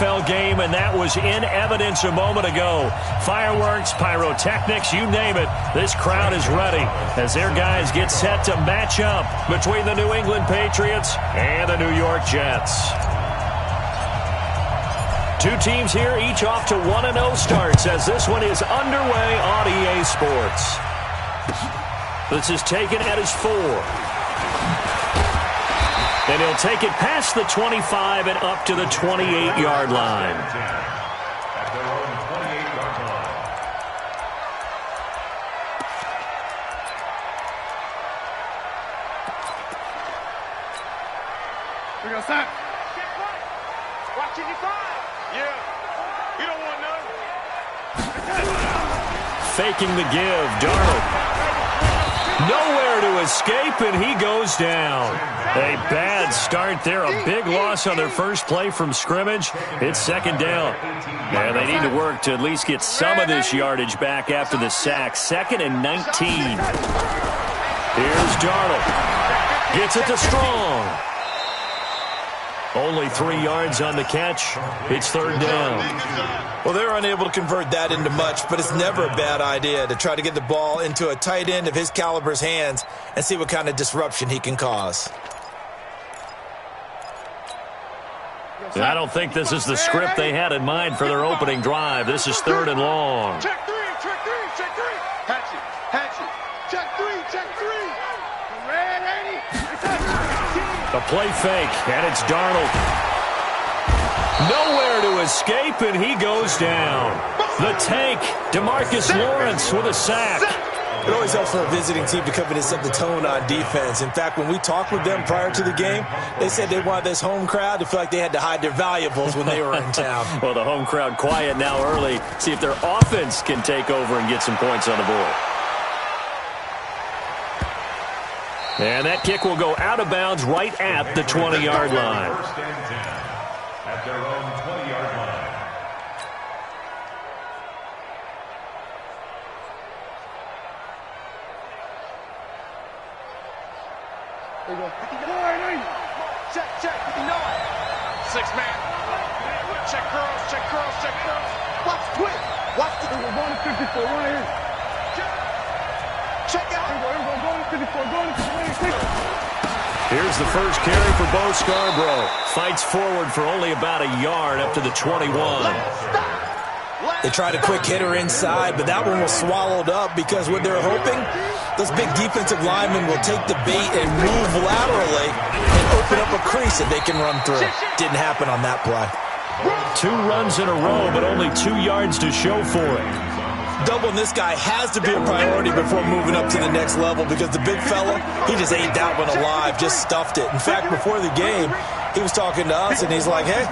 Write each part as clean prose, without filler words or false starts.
NFL game, and that was in evidence a moment ago. Fireworks, pyrotechnics, you name it. This crowd is ready as their guys get set to match up between the New England Patriots and the New York Jets. Two teams here, each off to 1-0 starts as this one is underway on EA Sports. This is taken at his 4. And he'll take it past the 25 and up to the 28-yard line. We got sack. Watching you fire. Yeah. You don't want none. Faking the give. Darnold. Nowhere to escape, and he goes down. A bad start there. A big loss on their first play from scrimmage. It's second down. And they need to work to at least get some of this yardage back after the sack. 2nd and 19. Here's Darnold. Gets it to Strong. Only 3 yards on the catch. It's third down. Well, they're unable to convert that into much, but it's never a bad idea to try to get the ball into a tight end of his caliber's hands and see what kind of disruption he can cause. I don't think this is the script they had in mind for their opening drive. This is 3rd and long. Check 3, check 3, check 3. Hatch it. Check 3, check 3. Red, Andy. A play fake, and it's Darnold. Nowhere to escape, and he goes down. The tank, DeMarcus Lawrence with a sack. It always helps for a visiting team to come in and set the tone on defense. In fact, when we talked with them prior to the game, they said they wanted this home crowd to feel like they had to hide their valuables when they were in town. Well, the home crowd quiet now early. See if their offense can take over and get some points on the board. And that kick will go out of bounds right at the 20-yard line. At their own 20-yard line. There you go. Check, you know it. 6-man. Check curls. Watch twist. Watch the... We're going to 54, right here. Check out. Here we go, going to 54, going to 56. Here's the first carry for Bo Scarborough. Fights forward for only about a yard up to the 21. They tried a quick hitter inside, but that one was swallowed up because what they're hoping, those big defensive linemen will take the bait and move laterally and open up a crease that they can run through. Didn't happen on that play. 2 runs in a row, but only 2 yards to show for it. Doubling this guy has to be a priority before moving up to the next level because the big fella, he just ate that one alive, just stuffed it. In fact, before the game, he was talking to us, and he's like, hey,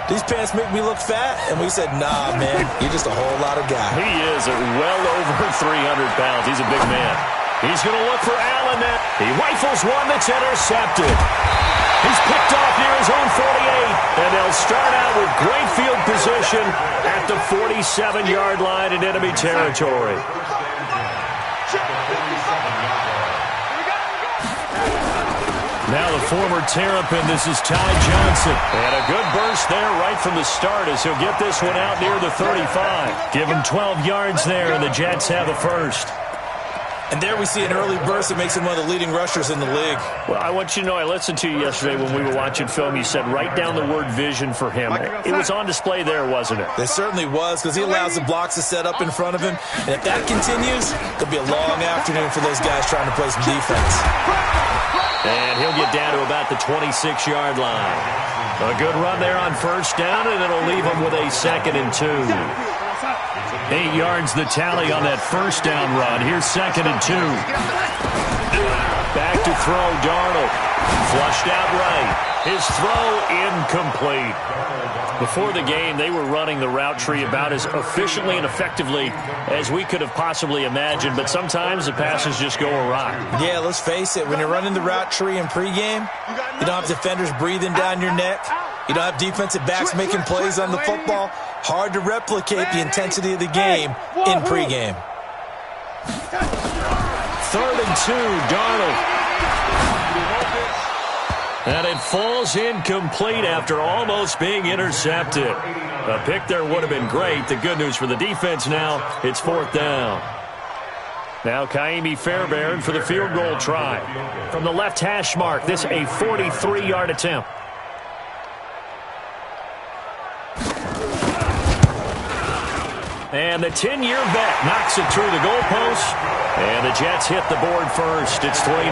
these pants make me look fat? And we said, nah, man, you're just a whole lot of guy. He is at well over 300 pounds. He's a big man. He's going to look for Allen. He rifles one that's intercepted. He's picked off near his own 48, and they'll start out with great field position at the 47-yard line in enemy territory. Now the former Terrapin, this is Ty Johnson. And a good burst there right from the start as he'll get this one out near the 35. Give him 12 yards there, and the Jets have a first. And there we see an early burst that makes him one of the leading rushers in the league. Well, I want you to know, I listened to you yesterday when we were watching film. You said write down the word vision for him. It was on display there, wasn't it? It certainly was, because he allows the blocks to set up in front of him. And if that continues, it'll be a long afternoon for those guys trying to play some defense. And he'll get down to about the 26-yard line. A good run there on first down, and it'll leave him with a 2nd and 2. 8 yards the tally on that first down run. Here's 2nd and 2. Back to throw, Darnold. Flushed out right. His throw incomplete. Before the game, they were running the route tree about as efficiently and effectively as we could have possibly imagined, but sometimes the passes just go awry. Yeah, let's face it. When you're running the route tree in pregame, you don't have defenders breathing down your neck. You don't have defensive backs making plays on the football. Hard to replicate the intensity of the game in pregame. 3rd and 2, Darnold. And it falls incomplete after almost being intercepted. A pick there would have been great. The good news for the defense now, it's 4th down. Now Kaimi Fairbairn for the field goal try. From the left hash mark, this a 43-yard attempt. And the 10-year vet knocks it through the goalpost. And the Jets hit the board first. It's 3-0.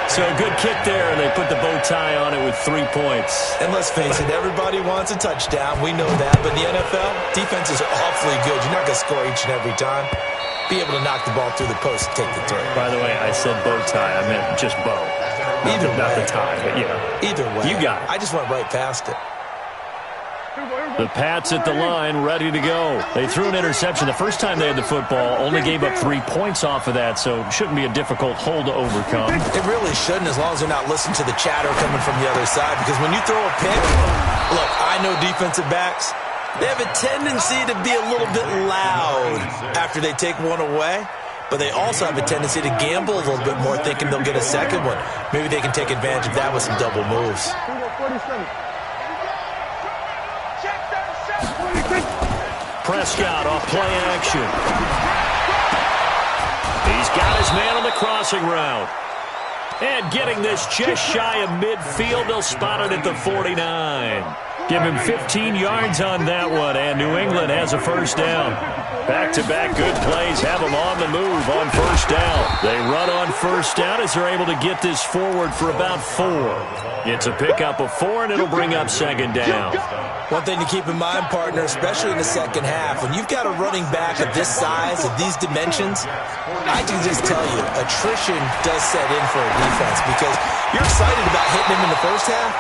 So a good kick there, and they put the bow tie on it with 3 points. And let's face it, everybody wants a touchdown. We know that. But in the NFL, defense is awfully good. You're not going to score each and every time. Be able to knock the ball through the post and take the throw. By the way, I said bow tie. I meant just bow. Not the tie, but yeah. Either way. You got it. I just went right past it. The Pats at the line, ready to go. They threw an interception the first time they had the football, only gave up 3 points off of that, so it shouldn't be a difficult hole to overcome. It really shouldn't, as long as they're not listening to the chatter coming from the other side, because when you throw a pick, look, I know defensive backs, they have a tendency to be a little bit loud after they take one away, but they also have a tendency to gamble a little bit more, thinking they'll get a second one. Maybe they can take advantage of that with some double moves. Prescott off play action. He's got his man on the crossing route. And getting this just shy of midfield, they'll spot it at the 49. Give him 15 yards on that one, and New England has a first down. Back-to-back good plays have them on the move on first down. They run on first down as they're able to get this forward for about 4. It's a pickup of 4, and it'll bring up second down. One thing to keep in mind, partner, especially in the second half, when you've got a running back of this size, of these dimensions, I can just tell you, attrition does set in for a defense because you're excited about hitting him in the first half.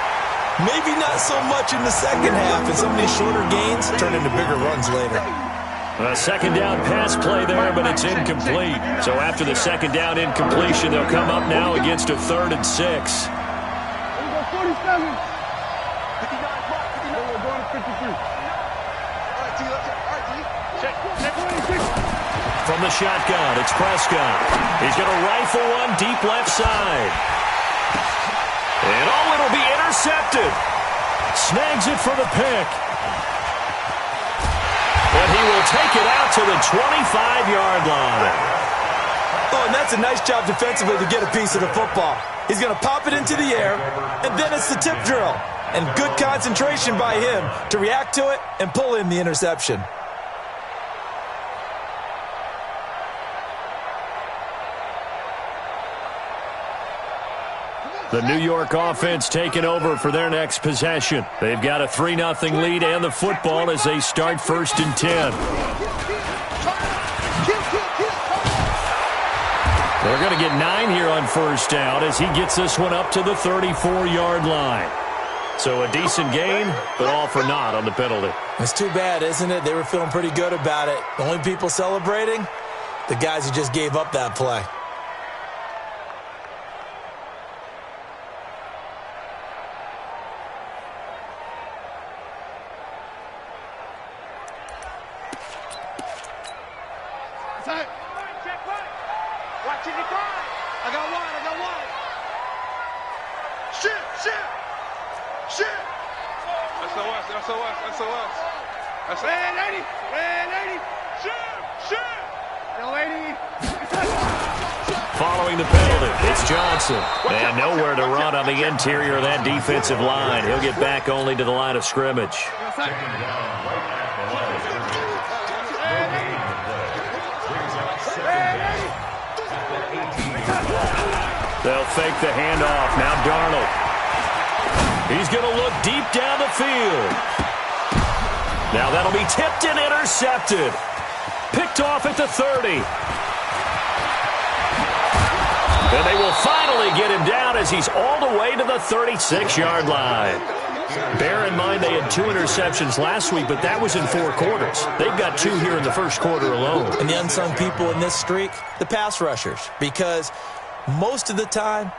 Maybe not so much in the second half, and some of these shorter gains turn into bigger runs later. A second down pass play there, but it's incomplete. So after the second down incompletion, they'll come up now against a 3rd and 6. From the shotgun, it's Prescott. He's going to rifle one deep left side. And it'll be intercepted. Snags it for the pick. And he will take it out to the 25-yard line. Oh, and that's a nice job defensively to get a piece of the football. He's going to pop it into the air, and then it's the tip drill. And good concentration by him to react to it and pull in the interception. The New York offense taking over for their next possession. They've got a 3-0 lead and the football as they start 1st and 10. They're going to get 9 here on first down as he gets this one up to the 34-yard line. So a decent gain, but all for naught on the penalty. It's too bad, isn't it? They were feeling pretty good about it. The only people celebrating, the guys who just gave up that play. Following the penalty, it's Johnson. And nowhere to run on the interior of that defensive line. He'll get back only to the line of scrimmage. They'll fake the handoff. Now Darnold. He's going to look deep down the field. Now that'll be tipped and intercepted. Picked off at the 30. And they will finally get him down as he's all the way to the 36-yard line. Bear in mind they had 2 interceptions last week, but that was in 4 quarters. They've got 2 here in the first quarter alone. And the unsung people in this streak, the pass rushers, because most of the time,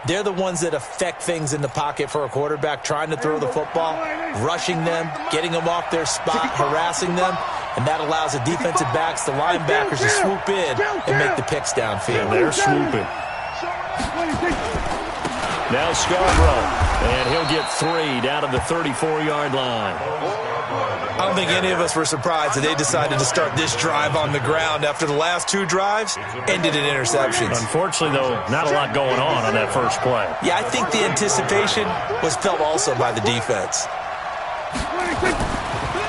they're the ones that affect things in the pocket for a quarterback, trying to throw the football, rushing them, getting them off their spot, harassing them, and that allows the defensive backs, the linebackers, to swoop in and make the picks downfield. And they're swooping. Now Scarborough, and he'll get 3 down to the 34-yard line. I don't think any of us were surprised that they decided to start this drive on the ground after the last 2 drives ended in interceptions. Unfortunately, though, not a lot going on that first play. Yeah, I think the anticipation was felt also by the defense.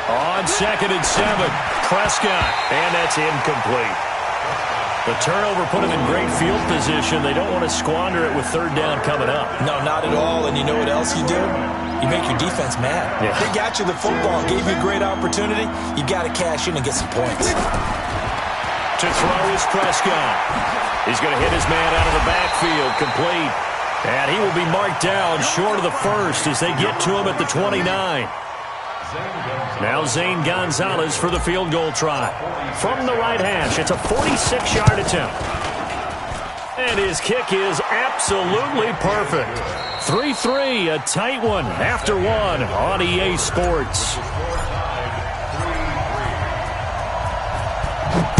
On 2nd and 7, Prescott, and that's incomplete. The turnover put them in great field position. They don't want to squander it with 3rd down coming up. No, not at all. And you know what else you do? You make your defense mad. Yeah. They got you the football, gave you a great opportunity. You got to cash in and get some points. To throw is Prescott. He's going to hit his man out of the backfield, complete. And he will be marked down short of the first as they get to him at the 29. Now Zane Gonzalez for the field goal try. From the right hash, it's a 46-yard attempt. And his kick is absolutely perfect. 3-3, a tight one after one on EA Sports.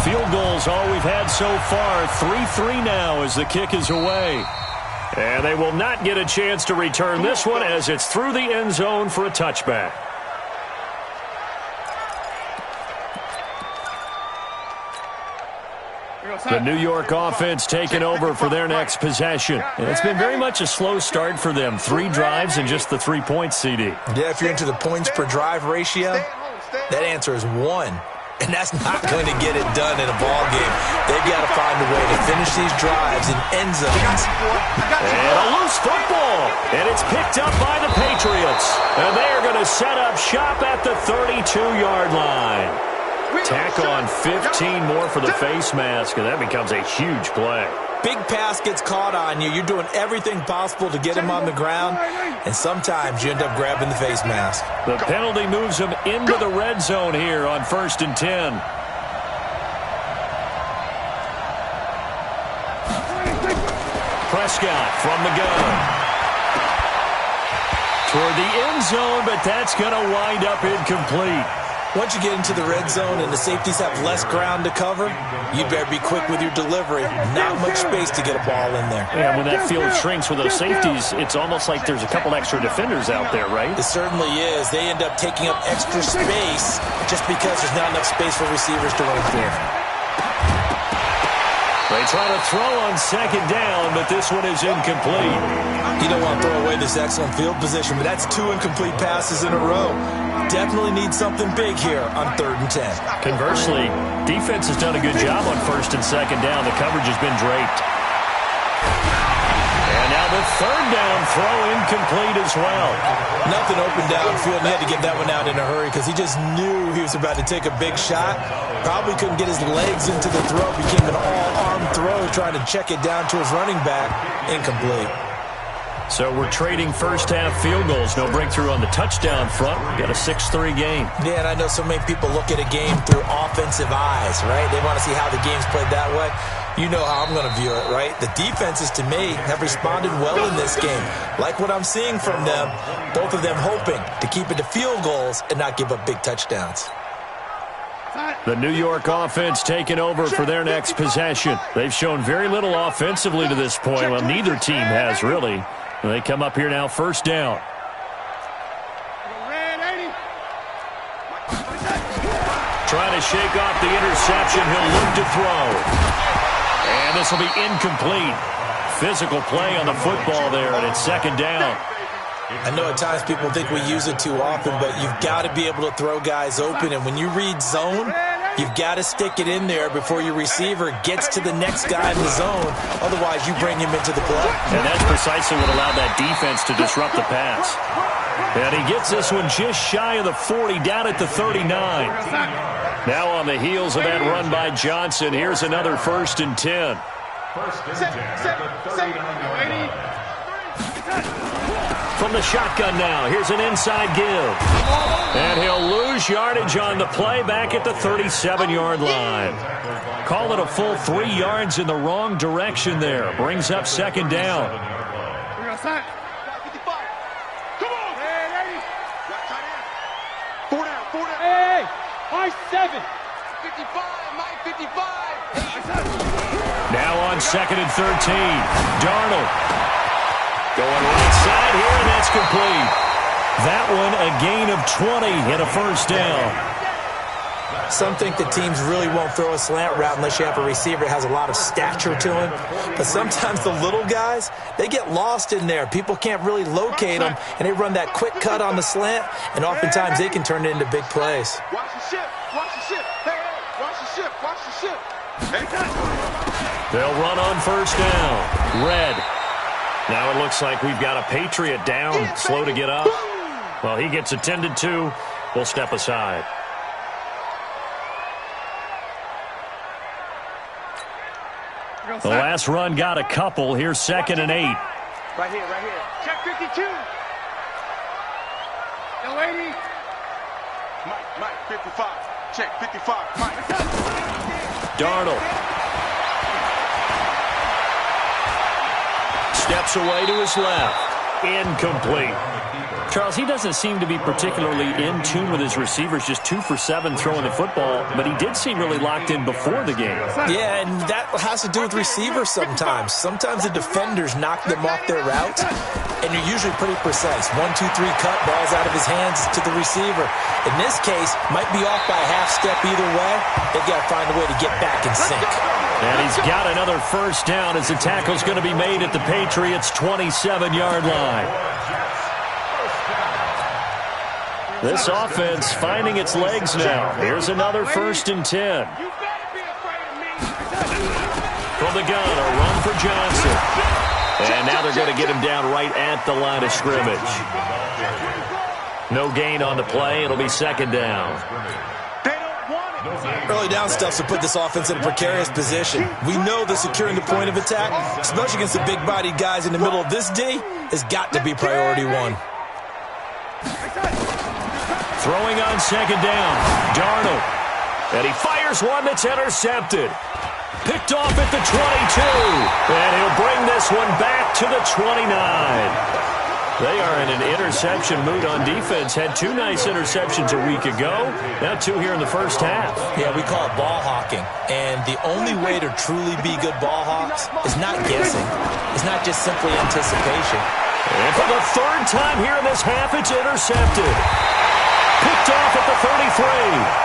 Field goals all we've had so far. 3-3 now as the kick is away. And they will not get a chance to return this one as it's through the end zone for a touchback. The New York offense taking over for their next possession. And it's been very much a slow start for them. 3 drives and just the 3 points, CD. Yeah, if you're into the points per drive ratio, that answer is 1. And that's not going to get it done in a ball game. They've got to find a way to finish these drives in end zones. And a loose football. And it's picked up by the Patriots. And they are going to set up shop at the 32-yard line. Tack on 15 more for the face mask, and that becomes a huge play. Big pass gets caught on you. You're doing everything possible to get him on the ground, and sometimes you end up grabbing the face mask. The penalty moves him into the red zone here on 1st and 10. Prescott from the gun. Toward the end zone, but that's going to wind up incomplete. Once you get into the red zone and the safeties have less ground to cover, you better be quick with your delivery. Not much space to get a ball in there. Yeah, when that field shrinks with those safeties, it's almost like there's a couple extra defenders out there, right? It certainly is. They end up taking up extra space just because there's not enough space for receivers to run through. They try to throw on 2nd down, but this one is incomplete. You don't want to throw away this excellent field position, but that's 2 incomplete passes in a row. Definitely need something big here on 3rd and 10. Conversely, defense has done a good job on 1st and 2nd down. The coverage has been draped. And now the 3rd down throw incomplete as well. Nothing open downfield. He had to get that one out in a hurry because he just knew he was about to take a big shot. Probably couldn't get his legs into the throw. Became an all-arm throw trying to check it down to his running back. Incomplete. So we're trading first-half field goals. No breakthrough on the touchdown front. We've got a 6-3 game. Yeah, and I know so many people look at a game through offensive eyes, right? They want to see how the game's played that way. You know how I'm going to view it, right? The defenses, to me, have responded well in this game. Like what I'm seeing from them, both of them hoping to keep it to field goals and not give up big touchdowns. The New York offense taking over for their next possession. They've shown very little offensively to this point. Well, neither team has, really. They come up here now, 1st down. Trying to shake off the interception. He'll look to throw. And this will be incomplete. Physical play on the football there, and it's 2nd down. I know at times people think we use it too often, but you've got to be able to throw guys open. And when you read zone, you've got to stick it in there before your receiver gets to the next guy in the zone. Otherwise, you bring him into the play. And that's precisely what allowed that defense to disrupt the pass. And he gets this one just shy of the 40, down at the 39. Now on the heels of that run by Johnson, here's another 1st and 10. From the shotgun now, here's an inside give. And he'll lose yardage on the play back at the 37-yard line. Call it a full 3 yards in the wrong direction there. Brings up 2nd down. Hey, my 7. 55, my 55. Now on 2nd and 13. Darnold. Going right side here, and that's complete. That one a gain of 20 and a first down. Some think that teams really won't throw a slant route unless you have a receiver that has a lot of stature to him. But sometimes the little guys, they get lost in there. People can't really locate them, and they run that quick cut on the slant, and oftentimes they can turn it into big plays. Watch the ship. Watch the ship. Hey, hey, watch the ship. Watch the ship. Hey, They'll run on first down. Red. Now it looks like we've got a Patriot down, slow to get up. Well, he gets attended to. We'll step aside. The last run got a couple. Here's 2nd and 8. right here, right here. Check 52. Young lady. Mike, 55. Check 55. Mike. Darnold. Steps away to his left. Incomplete. Charles, he doesn't seem to be particularly in tune with his receivers, just 2 for 7 throwing the football, but he did seem really locked in before the game. Yeah, and that has to do with receivers sometimes. Sometimes the defenders knock them off their routes, and you're usually pretty precise. 1, 2, 3 cut, ball's out of his hands to the receiver. In this case, might be off by a half step either way. They've got to find a way to get back in sync. And he's got another first down as the tackle's going to be made at the Patriots' 27-yard line. This offense finding its legs now. Here's another 1st and 10. From the gun, a run for Johnson. And now they're going to get him down right at the line of scrimmage. No gain on the play. It'll be 2nd down. Early down stuff to put this offense in a precarious position. We know that securing the point of attack, especially against the big-bodied guys in the middle of this D, has got to be priority 1. Throwing on 2nd down, Darnold. And he fires one that's intercepted. Picked off at the 22. And he'll bring this one back to the 29. They are in an interception mood on defense. Had 2 nice interceptions a week ago. Now 2 here in the first half. Yeah, we call it ball hawking. And the only way to truly be good ball hawks is not guessing. It's not just simply anticipation. And for the 3rd time here in this half, it's intercepted. Picked off at the 33.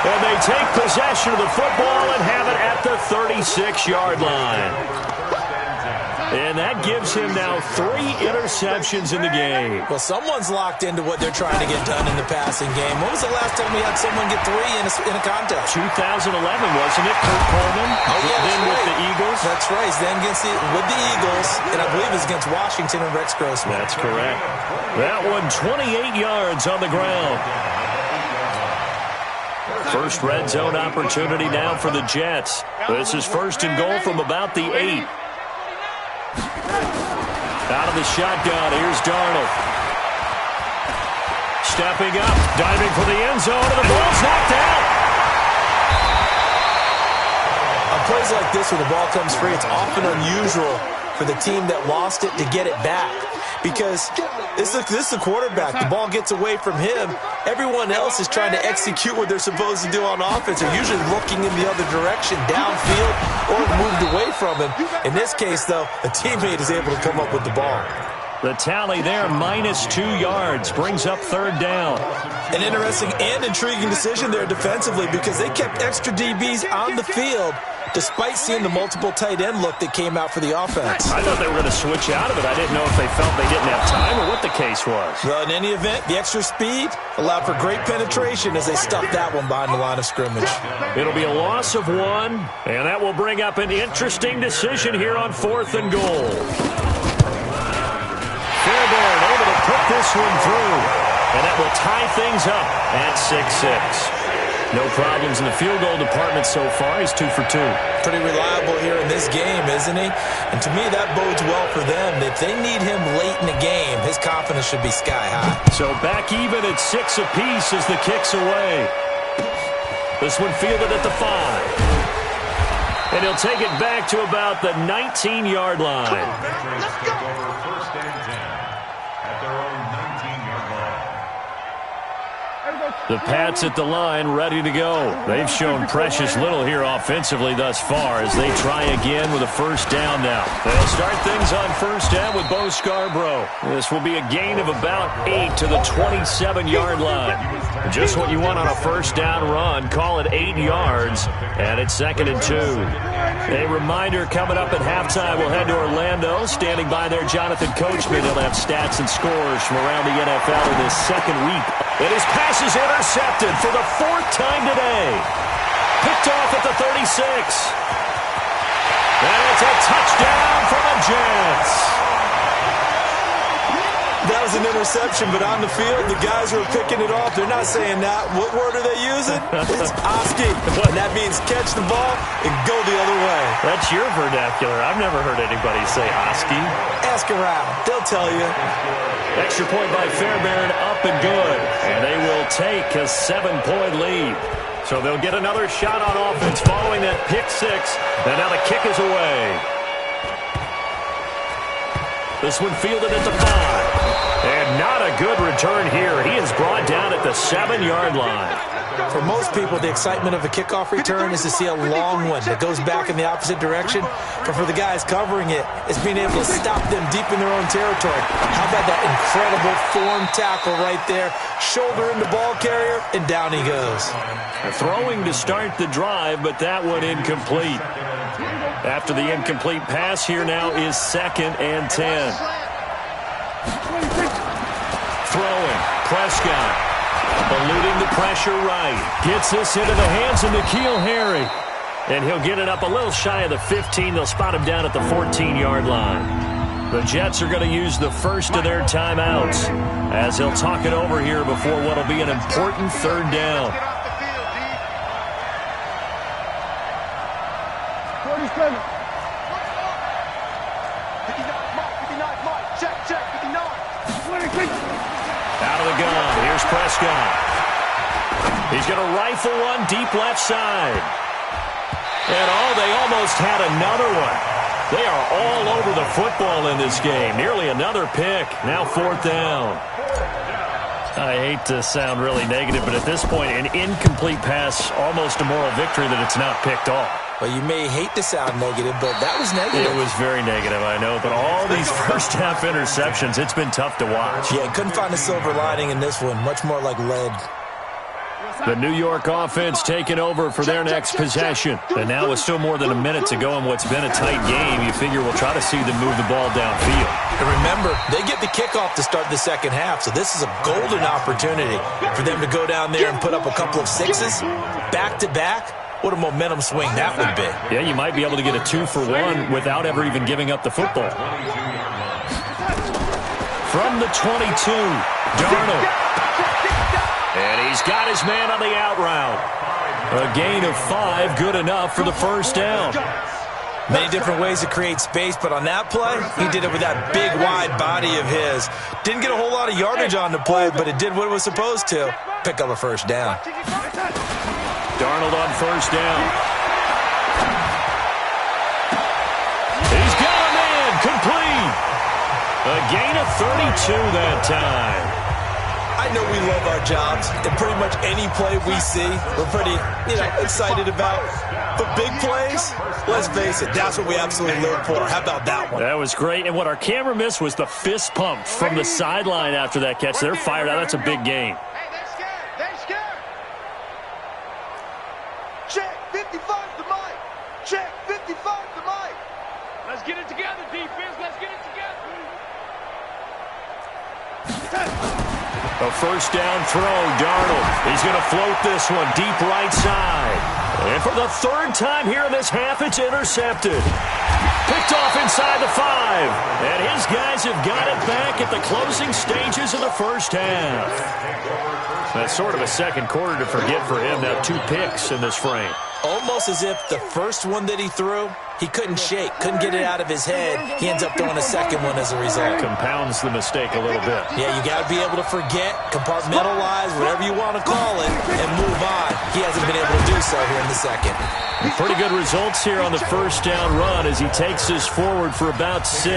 And they take possession of the football and have it at the 36-yard line. And that gives him now 3 interceptions in the game. Well, someone's locked into what they're trying to get done in the passing game. When was the last time we had someone get 3 in a contest? 2011, wasn't it? Kurt Coleman. Oh, yeah, then right. with the Eagles. That's right. Then with the Eagles, and I believe it's against Washington and Rex Grossman. That's correct. That one 28 yards on the ground. First red zone opportunity now for the Jets. This is 1st and goal from about the 8. Out of the shotgun, here's Darnold. Stepping up, diving for the end zone, and the ball's knocked out. On plays like this where the ball comes free, it's often unusual for the team that lost it to get it back. Because this is the quarterback. The ball gets away from him. Everyone else is trying to execute what they're supposed to do on offense. They're usually looking in the other direction, downfield, or moved away from him. In this case, though, a teammate is able to come up with the ball. The tally there, -2 yards, brings up 3rd down. An interesting and intriguing decision there defensively because they kept extra DBs on the field despite seeing the multiple tight end look that came out for the offense. I thought they were going to switch out of it. I didn't know if they felt they didn't have time or what the case was. Well, in any event, the extra speed allowed for great penetration as they stuffed that one behind the line of scrimmage. It'll be a loss of 1, and that will bring up an interesting decision here on 4th and goal. Fairbairn able to put this one through, and that will tie things up at 6-6. No problems in the field goal department so far. He's 2 for 2. Pretty reliable here in this game, isn't he? And to me, that bodes well for them. If they need him late in the game, his confidence should be sky high. So back even at 6 apiece as the kick's away. This one fielded at the 5. And he'll take it back to about the 19-yard line. Let's go. First and 10 at their own 19-yard line. The Pats at the line, ready to go. They've shown precious little here offensively thus far as they try again with a first down now. They'll start things on first down with Bo Scarborough. This will be a gain of about 8 to the 27-yard line. Just what you want on a first down run. Call it 8 yards, and it's 2nd and 2. A reminder coming up at halftime, we'll head to Orlando. Standing by there, Jonathan Coachman. He'll have stats and scores from around the NFL in this second week. And his pass is intercepted for the 4th time today. Picked off at the 36. And it's a touchdown for the Jets. That was an interception, but on the field, the guys who are picking it off, they're not saying that. What word are they using? It's Oski. And that means catch the ball and go the other way. That's your vernacular. I've never heard anybody say Oski. Ask around. They'll tell you. Extra point by Fairbairn, up and good. And they will take a 7-point lead. So they'll get another shot on offense following that pick six. And now the kick is away. This one fielded at the 5. And not a good return here. He is brought down at the 7-yard line. For most people, the excitement of a kickoff return is to see a long one that goes back in the opposite direction. But for the guys covering it, it's being able to stop them deep in their own territory. How about that incredible form tackle right there? Shoulder in the ball carrier, and down he goes. Throwing to start the drive, but that one incomplete. After the incomplete pass, here now is 2nd and 10. Throwing, Prescott. Eluding the pressure right. Gets this into the hands of N'Keal Harry. And he'll get it up a little shy of the 15. They'll spot him down at the 14-yard line. The Jets are going to use the first of their timeouts as they'll talk it over here before what will be an important 3rd down. 47. 59, Mike. Check, 59. Out of the gun. Here's Prescott. He's going to rifle one deep left side. And they almost had another one. They are all over the football in this game. Nearly another pick. Now 4th down. I hate to sound really negative, but at this point, an incomplete pass, almost a moral victory that it's not picked off. Well, you may hate to sound negative, but that was negative. It was very negative, I know. But all these first-half interceptions, it's been tough to watch. Yeah, couldn't find a silver lining in this one. Much more like lead. The New York offense taking over for their next possession. And now with still more than a minute to go in what's been a tight game, you figure we'll try to see them move the ball downfield. And remember, they get the kickoff to start the second half, so this is a golden opportunity for them to go down there and put up a couple of sixes back-to-back. What a momentum swing that would be. Yeah, you might be able to get a 2-for-1 without ever even giving up the football. From the 22, Darnold. And he's got his man on the out route. A gain of 5, good enough for the first down. Many different ways to create space, but on that play, he did it with that big, wide body of his. Didn't get a whole lot of yardage on the play, but it did what it was supposed to. Pick up a first down. Darnold on first down. He's got a man, complete. A gain of 32 that time. I know we love our jobs, and pretty much any play we see, we're pretty, excited about. But big plays, let's face it, that's what we absolutely live for. How about that one? That was great. And what our camera missed was the fist pump from the sideline after that catch. They're fired out. That's a big game. Hey, they're scared. They're scared. Check, 55 to Mike. Check, 55 to Mike. Let's get it together, defense. Let's get it together. A first down throw, Darnold. He's going to float this one deep right side. And for the 3rd time here in this half, it's intercepted. Picked off inside the 5. And his guys have got it back at the closing stages of the first half. That's sort of a second quarter to forget for him. Now 2 picks in this frame. Almost as if the first one that he threw, he couldn't shake, couldn't get it out of his head. He ends up throwing a second one as a result. Compounds the mistake a little bit. Yeah, you got to be able to forget, compartmentalize, whatever you want to call it, and move on. He hasn't been able to do so here in the second. Pretty good results here on the first down run as he takes this forward for about 6.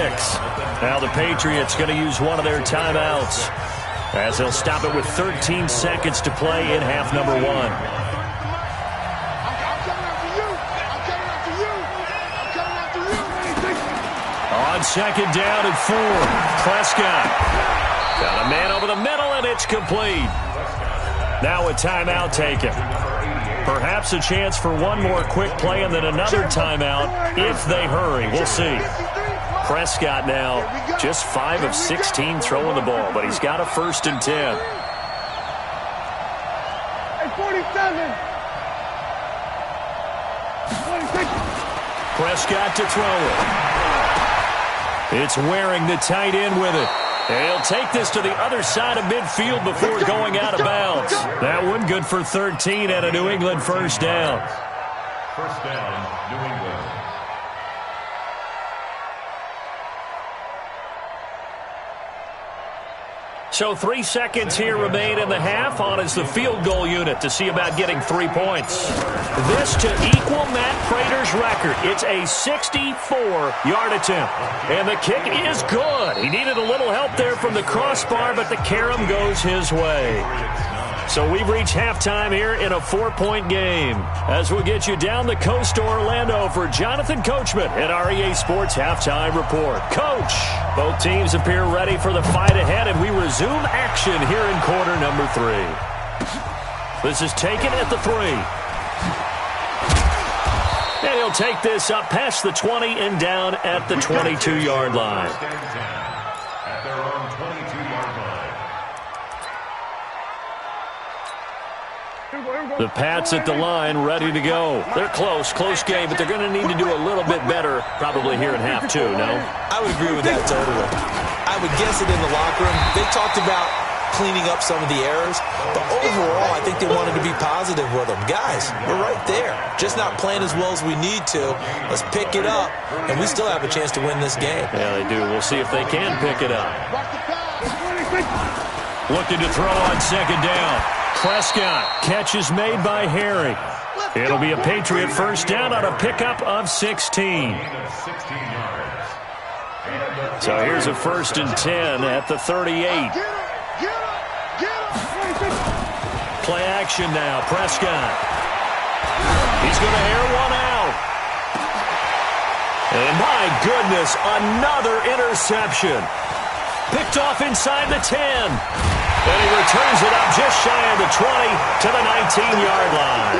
Now the Patriots going to use one of their timeouts. as they'll stop it with 13 seconds to play in half number 1. I'm coming after you. I'm coming after you. I'm coming after you. On second down and 4, Prescott. Got a man over the middle, and it's complete. Now a timeout taken. Perhaps a chance for one more quick play and then another timeout if they hurry. We'll see. Prescott now just 5 of 16 throwing the ball, but he's got a 1st and 10. Hey, 47. 26. Prescott to throw it. It's Waring, the tight end, with it. And he'll take this to the other side of midfield before going out of bounds. That one good for 13 and a New England 1st down. 1st down, New England. So 3 seconds here remain in the half. On is the field goal unit to see about getting 3 points. This to equal Matt Prater's record. It's a 64-yard attempt. And the kick is good. He needed a little help there from the crossbar, but the carom goes his way. So we've reached halftime here in a 4-point game. As we'll get you down the coast to Orlando for Jonathan Coachman at our EA Sports Halftime Report. Coach, both teams appear ready for the fight ahead, and we resume action here in quarter number 3. This is taken at the 3. And he'll take this up past the 20 and down at the 22-yard line. At their own 22-yard line. The Pats at the line, ready to go. They're close game, but they're going to need to do a little bit better probably here in half 2, no? I would agree with that totally. I would guess it in the locker room. They talked about cleaning up some of the errors, but overall, I think they wanted to be positive with them. Guys, we're right there. Just not playing as well as we need to. Let's pick it up, and we still have a chance to win this game. Yeah, they do. We'll see if they can pick it up. Looking to throw on second down. Prescott, catch is made by Harry. It'll be a Patriot 1st down on a pickup of 16. So here's a 1st and 10 at the 38. Play action now, Prescott. He's going to air one out. And my goodness, another interception. Picked off inside the 10. And he returns it up just shy of the 20 to the 19-yard line.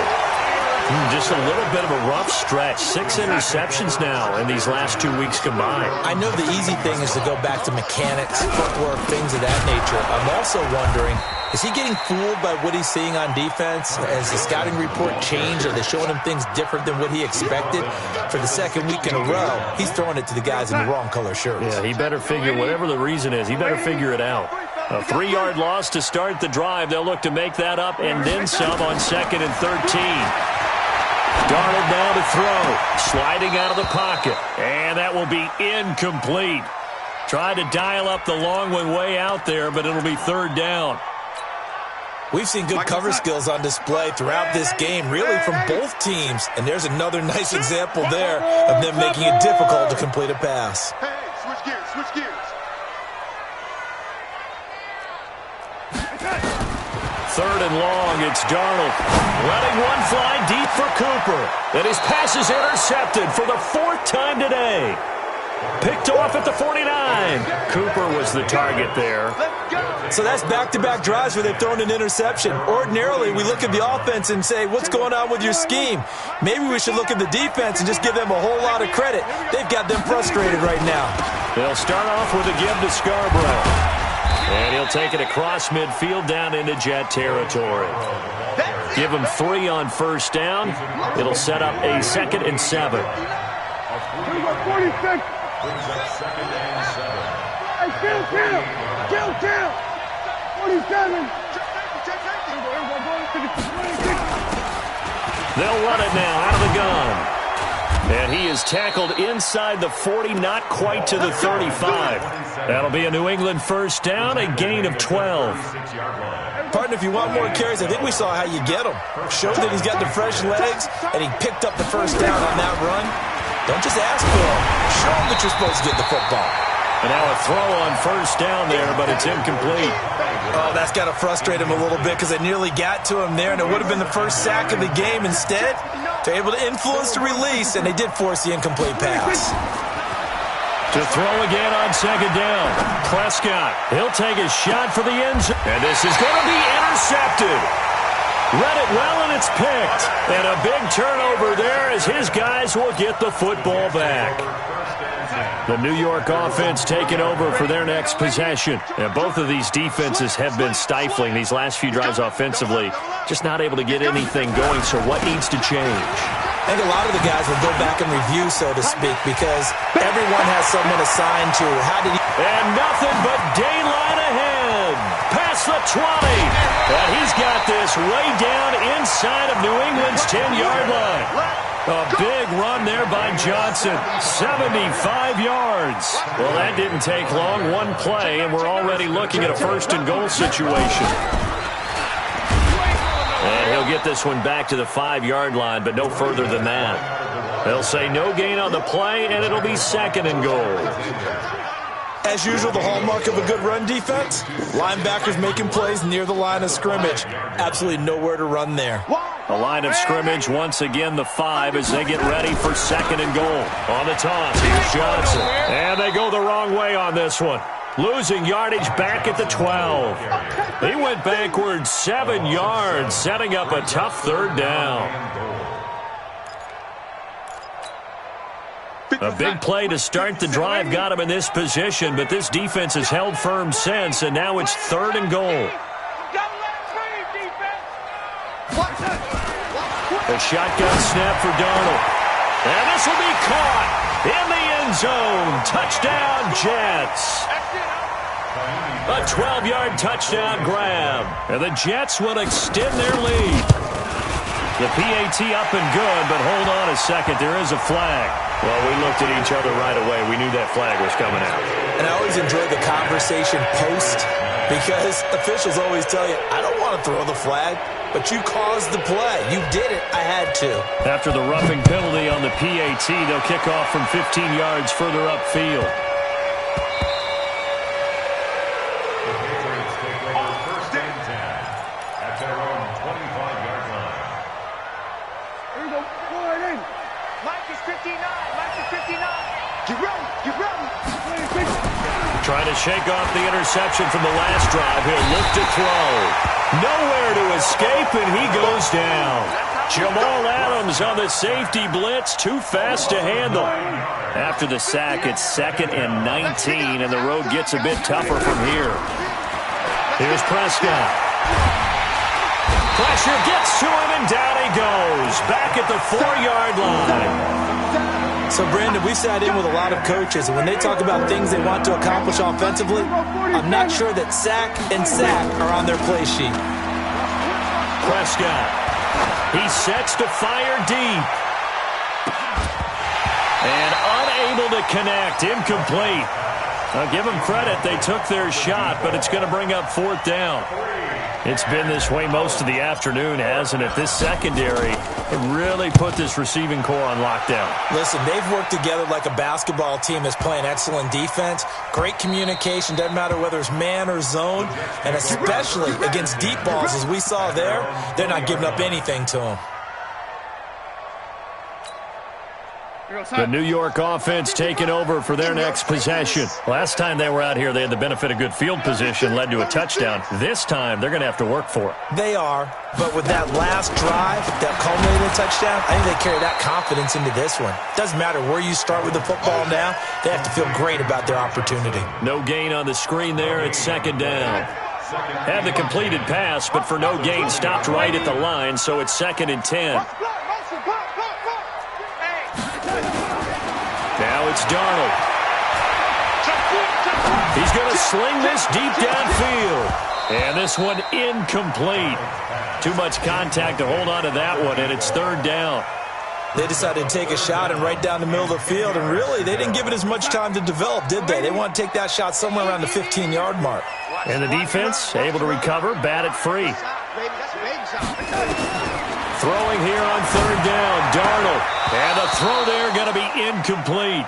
Just a little bit of a rough stretch. 6 interceptions now in these last 2 weeks combined. I know the easy thing is to go back to mechanics, footwork, things of that nature. I'm also wondering, is he getting fooled by what he's seeing on defense? Has the scouting report changed? Are they showing him things different than what he expected? For the 2nd week in a row, he's throwing it to the guys in the wrong color shirts. Yeah, he better figure, whatever the reason is, he better figure it out. A 3-yard loss to start the drive. They'll look to make that up and then some on 2nd and 13. Darnold now to throw. Sliding out of the pocket. And that will be incomplete. Tried to dial up the long one way out there, but it'll be 3rd down. We've seen good cover skills on display throughout this game, really from both teams. And there's another nice example there of them making it difficult to complete a pass. Hey, switch gears, switch gears. 3rd and long, it's Darnold. Letting one fly deep for Cooper. And his pass is intercepted for the 4th time today. Picked off at the 49. Cooper was the target there. So that's back-to-back drives where they've thrown an interception. Ordinarily, we look at the offense and say, what's going on with your scheme? Maybe we should look at the defense and just give them a whole lot of credit. They've got them frustrated right now. They'll start off with a give to Scarborough. And he'll take it across midfield down into Jet territory. Give him 3 on 1st down. It'll set up a 2nd and 7. 46. Brings up 2nd and 7. Hey, kill. 47. They'll run it now out of the gun. And he is tackled inside the 40, not quite to the 35. That'll be a New England 1st down, a gain of 12. Partner, if you want more carries, I think we saw how you get them. Showed that he's got the fresh legs, and he picked up the 1st down on that run. Don't just ask for him. Show him that you're supposed to get the football. And now a throw on 1st down there, but it's incomplete. Oh, that's got to frustrate him a little bit because they nearly got to him there, and it would have been the first sack of the game. Instead, they're able to influence the release, and they did force the incomplete pass. To throw again on second down. Prescott, he'll take a shot for the end zone. And this is going to be intercepted. Read it well, and it's picked. And a big turnover there as his guys will get the football back. The New York offense taking over for their next possession. And both of these defenses have been stifling these last few drives offensively. Just not able to get anything going, so what needs to change? I think a lot of the guys will go back and review, so to speak, because everyone has someone assigned to how did he... And nothing but daylight ahead. Past the 20. And he's got this way down inside of New England's 10-yard line. A big run there by Johnson. 75 yards. Well, that didn't take long. One play, and we're already looking at a first-and-goal situation. And he'll get this one back to the 5-yard line, but no further than that. They'll say no gain on the play, and it'll be second and goal. As usual, the hallmark of a good run defense, linebackers making plays near the line of scrimmage. Absolutely nowhere to run there. The line of scrimmage, once again, the 5 as they get ready for second and goal. On the toss, here's Johnson. And they go the wrong way on this one. Losing yardage back at the 12. He went backwards 7 yards, setting up a tough third down. A big play to start the drive got him in this position, but this defense has held firm since, and now it's third and goal. A shotgun snap for Darnold. And this will be caught in the end zone. Touchdown, Jets. A 12-yard touchdown grab. And the Jets will extend their lead. The PAT up and good, but hold on a second. There is a flag. Well, we looked at each other right away. We knew that flag was coming out. And I always enjoy the conversation post because officials always tell you, I don't want to throw the flag, but you caused the play. You did it. I had to. After the roughing penalty on the PAT, they'll kick off from 15 yards further upfield. Trying to shake off the interception from the last drive. He'll look to throw. Nowhere to escape, and he goes down. Jamal Adams on the safety blitz. Too fast to handle. After the sack, it's 2nd and 19, and the road gets a bit tougher from here. Here's Prescott. Pressure gets to him, and down he goes. Back at the 4-yard line. So, Brandon, we sat in with a lot of coaches, and when they talk about things they want to accomplish offensively, I'm not sure that sack and sack are on their play sheet. Prescott. He sets to fire deep. And unable to connect. Incomplete. I'll give them credit. They took their shot, but it's going to bring up 4th down. It's been this way most of the afternoon, hasn't it? This secondary really put this receiving core on lockdown. Listen, they've worked together like a basketball team that's playing excellent defense. Great communication, doesn't matter whether it's man or zone. And especially against deep balls, as we saw there, they're not giving up anything to them. The New York offense taking over for their next possession. Last time they were out here, they had the benefit of good field position, led to a touchdown. This time, they're going to have to work for it. They are, but with that last drive, that culminating touchdown, I think they carry that confidence into this one. Doesn't matter where you start with the football now, they have to feel great about their opportunity. No gain on the screen there. It's 2nd down. Had the completed pass, but for no gain, stopped right at the line, so it's 2nd and 10. Now it's Darnold. He's going to sling this deep downfield. And this one incomplete. Too much contact to hold on to that one, and it's 3rd down. They decided to take a shot and right down the middle of the field, and really, they didn't give it as much time to develop, did they? They want to take that shot somewhere around the 15-yard mark. And the defense able to recover, bat it free. Throwing here on 3rd down, Darnold. And the throw there going to be incomplete.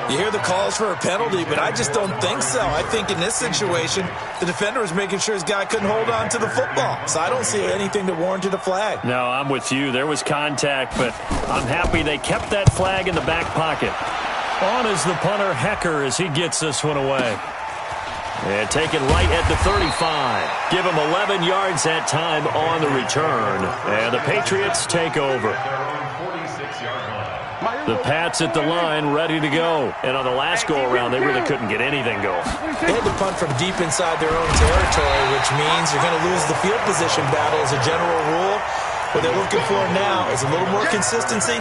You hear the calls for a penalty, but I just don't think so. I think in this situation, the defender was making sure his guy couldn't hold on to the football. So I don't see anything that warranted a flag. No, I'm with you. There was contact, but I'm happy they kept that flag in the back pocket. On is the punter, Hecker, as he gets this one away. And take it right at the 35. Give him 11 yards that time on the return. And the Patriots take over. The Pats at the line, ready to go. And on the last go-around, they really couldn't get anything going. They had to punt from deep inside their own territory, which means you're going to lose the field position battle as a general rule. What they're looking for now is a little more consistency,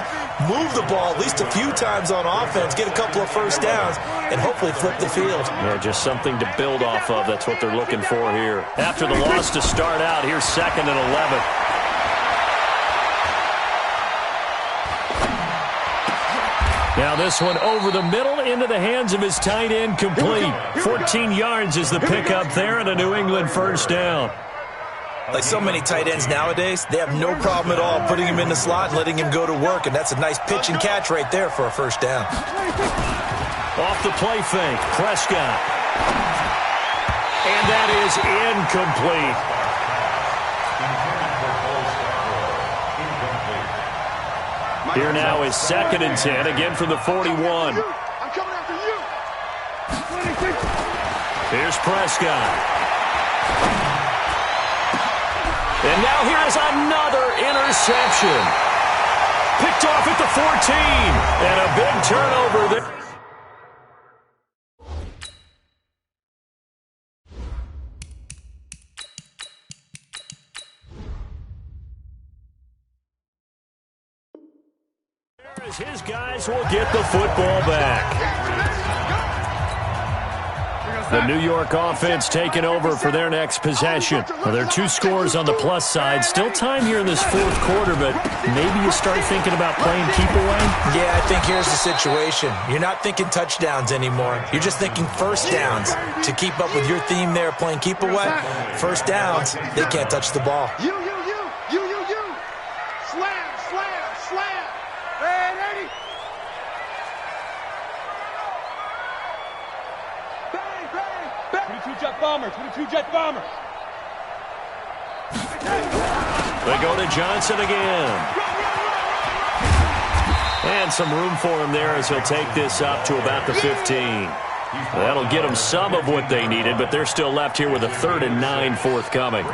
move the ball at least a few times on offense, get a couple of first downs, and hopefully flip the field. Yeah, just something to build off of. That's what they're looking for here. After the loss to start out, here's 2nd and 11. Now this one over the middle into the hands of his tight end, complete. 14 yards is the pickup there and a New England first down. Like so many tight ends nowadays, they have no problem at all putting him in the slot and letting him go to work, and that's a nice pitch and catch right there for a first down. Off the play fake, Prescott. And that is incomplete. Here now is 2nd and 10, again from the 41. I'm coming after you. Here's Prescott. And now here's another interception. Picked off at the 14. And a big turnover there. As his guys will get the football back. The New York offense taking over for their next possession. Well, there are 2 scores on the plus side. Still time here in this 4th quarter, but maybe you start thinking about playing keep away? Yeah, I think here's the situation. You're not thinking touchdowns anymore. You're just thinking first downs. To keep up with your theme there, playing keep away, first downs, they can't touch the ball. You. Slam. Red 80. Bang. 22 jet bomber. They go to Johnson again. And some room for him there as he'll take this up to about the 15. That'll get them some of what they needed, but they're still left here with a 3rd and 9 forthcoming.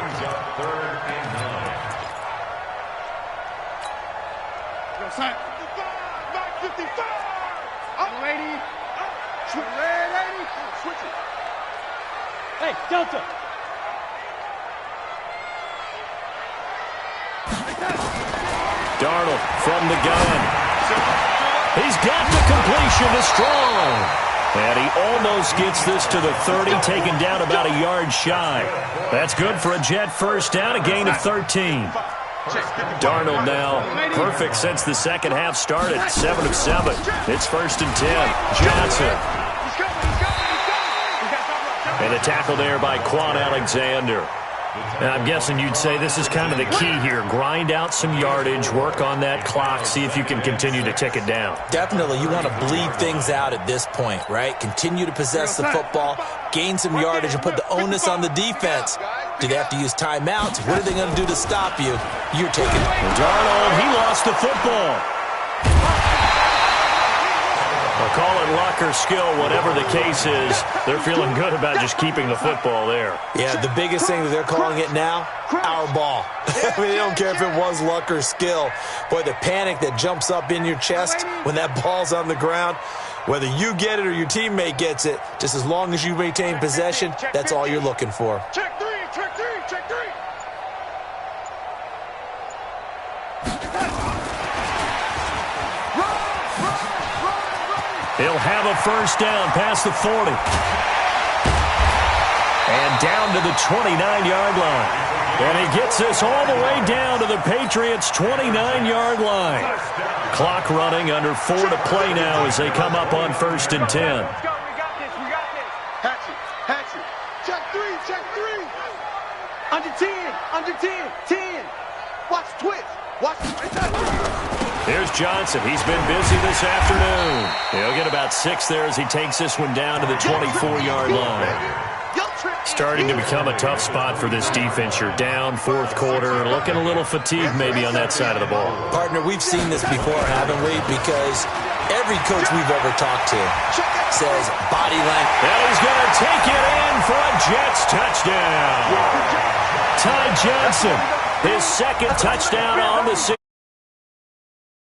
Hey, Delta. Darnold from the gun. He's got the completion to Strong. And he almost gets this to the 30, taken down about a yard shy. That's good for a Jet first down, a gain of 13. Darnold now perfect since the second half started, 7 of 7. It's 1st and 10. Johnson. And a tackle there by Quan Alexander. And I'm guessing you'd say this is kind of the key here. Grind out some yardage, work on that clock, see if you can continue to tick it down. Definitely, you want to bleed things out at this point, right? Continue to possess the football, gain some yardage, and put the onus on the defense. Do they have to use timeouts? What are they going to do to stop you? You're taking it. Darnold, he lost the football. Well, call it luck or skill, whatever the case is. They're feeling good about just keeping the football there. Yeah, the biggest thing that they're calling it now, our ball. I mean, they don't care if it was luck or skill. Boy, the panic that jumps up in your chest when that ball's on the ground, whether you get it or your teammate gets it, just as long as you maintain possession, that's all you're looking for. Check three. He'll have a first down past the 40. And down to the 29-yard line. And he gets this all the way down to the Patriots' 29-yard line. Clock running, under 4 to play now as they come up on 1st and 10. We got this. Hatchet. Check three. Under 10. 10. Watch twist. Here's Johnson. He's been busy this afternoon. He'll get about 6 there as he takes this one down to the 24-yard line. Starting to become a tough spot for this defense. You're down fourth quarter, looking a little fatigued maybe on that side of the ball. Partner, we've seen this before, haven't we? Because every coach we've ever talked to says body language. And he's going to take it in for a Jets touchdown. Ty Johnson, his second touchdown on the season.